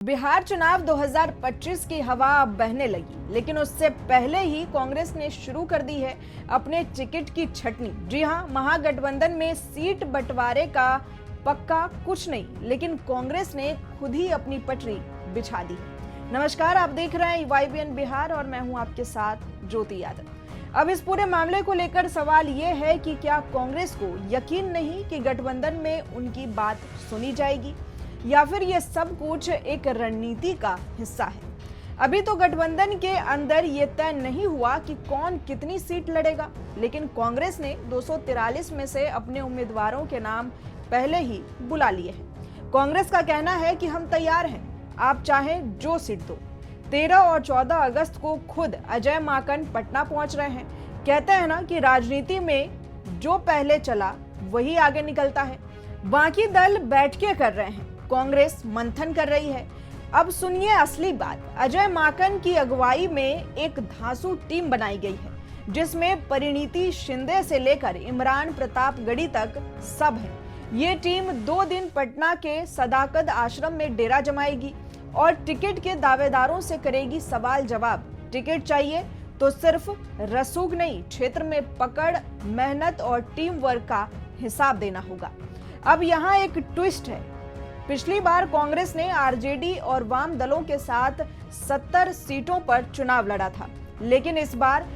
बिहार चुनाव 2025 की हवा अब बहने लगी, लेकिन उससे पहले ही कांग्रेस ने शुरू कर दी है अपने टिकट की छटनी। जी हां, महागठबंधन में सीट बंटवारे का पक्का कुछ नहीं, लेकिन कांग्रेस ने खुद ही अपनी पटरी बिछा दी। नमस्कार, आप देख रहे हैं YBN बिहार और मैं हूं आपके साथ ज्योति यादव। अब इस पूरे मामले को लेकर सवाल ये है कि क्या कांग्रेस को यकीन नहीं कि गठबंधन में उनकी बात सुनी जाएगी, या फिर ये सब कुछ एक रणनीति का हिस्सा है। अभी तो गठबंधन के अंदर ये तय नहीं हुआ कि कौन कितनी सीट लड़ेगा, लेकिन कांग्रेस ने 243 में से अपने उम्मीदवारों के नाम पहले ही बुला लिए हैं। कांग्रेस का कहना है कि हम तैयार हैं, आप चाहें जो सीट दो। 13 और 14 अगस्त को खुद अजय माकन पटना पहुंच रहे हैं। कहते हैं ना कि राजनीति में जो पहले चला वही आगे निकलता है। बाकी दल बैठकें कर रहे हैं, कांग्रेस मंथन कर रही है। अब सुनिए असली बात। अजय माकन की अगुवाई में एक धांसू टीम बनाई गई है, जिसमें परिणीति शिंदे से लेकर इमरान प्रतापगढ़ी तक सब है। ये टीम 2 दिन पटना के सदाकत आश्रम में डेरा जमाएगी और टिकट के दावेदारों से करेगी सवाल जवाब। टिकट चाहिए तो सिर्फ रसूख नहीं, क्षेत्र में पकड़, मेहनत और टीम वर्क का हिसाब देना होगा। अब यहाँ एक ट्विस्ट है। पिछली बार कांग्रेस ने आरजेडी और वाम दलों के साथ 70 सीटों पर चुनाव लड़ा था, लेकिन इस बार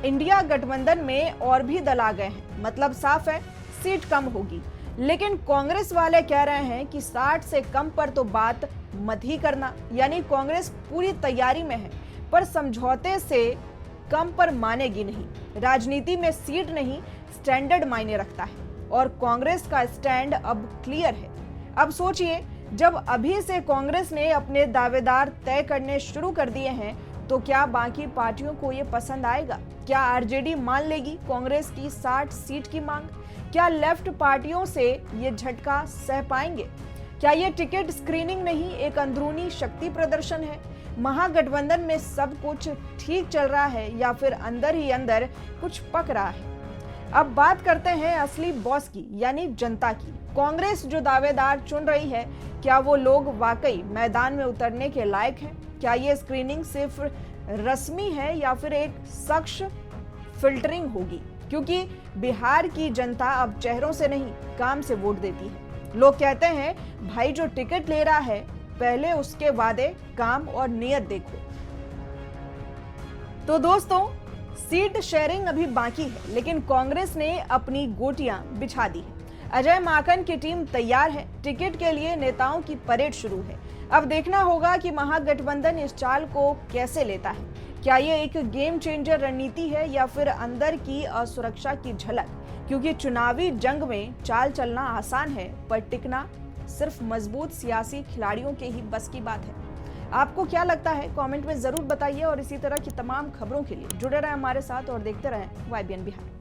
इंडिया गठबंधन में और भी दल आ गए हैं। मतलब साफ है, सीट कम होगी। लेकिन कांग्रेस वाले कह रहे हैं कि 60 से कम पर तो बात मत ही करना। यानी कांग्रेस पूरी तैयारी में है, पर समझौते से कम पर मानेगी नहीं। राजनीति में सीट नहीं, स्टैंडर्ड मायने रखता है और कांग्रेस का स्टैंड अब क्लियर है। अब सोचिए, जब अभी से कांग्रेस ने अपने दावेदार तय करने शुरू कर दिए हैं, तो क्या बाकी पार्टियों को ये पसंद आएगा? क्या आरजेडी मान लेगी कांग्रेस की 60 सीट की मांग? क्या लेफ्ट पार्टियों से ये झटका सह पाएंगे? क्या ये टिकट स्क्रीनिंग नहीं, एक अंदरूनी शक्ति प्रदर्शन है? महागठबंधन में सब कुछ ठीक चल रहा है या फिर अंदर ही अंदर कुछ पक रहा है? अब बात करते हैं असली बॉस की, यानी जनता की। कांग्रेस जो दावेदार चुन रही है, क्या वो लोग वाकई मैदान में उतरने के लायक हैं? क्या ये स्क्रीनिंग सिर्फ रस्मी है या फिर एक सख्त फिल्टरिंग होगी? क्योंकि बिहार की जनता अब चेहरों से नहीं, काम से वोट देती है। लोग कहते हैं, भाई जो टिकट ले रहा है, पहले उसके वादे, काम और नियत देखो। तो दोस्तों, सीट शेयरिंग अभी बाकी है, लेकिन कांग्रेस ने अपनी गोटियां बिछा दी है। अजय माकन की टीम तैयार है। टिकट के लिए नेताओं की परेड शुरू है। अब देखना होगा कि महागठबंधन इस चाल को कैसे लेता है। क्या ये एक गेम चेंजर रणनीति है या फिर अंदर की असुरक्षा की झलक? क्योंकि चुनावी जंग में चाल चलना आसान है, पर टिकना सिर्फ मजबूत सियासी खिलाड़ियों के ही बस की बात है। आपको क्या लगता है? कमेंट में जरूर बताइए और इसी तरह की तमाम खबरों के लिए जुड़े रहें हमारे साथ और देखते रहें YBN बिहार।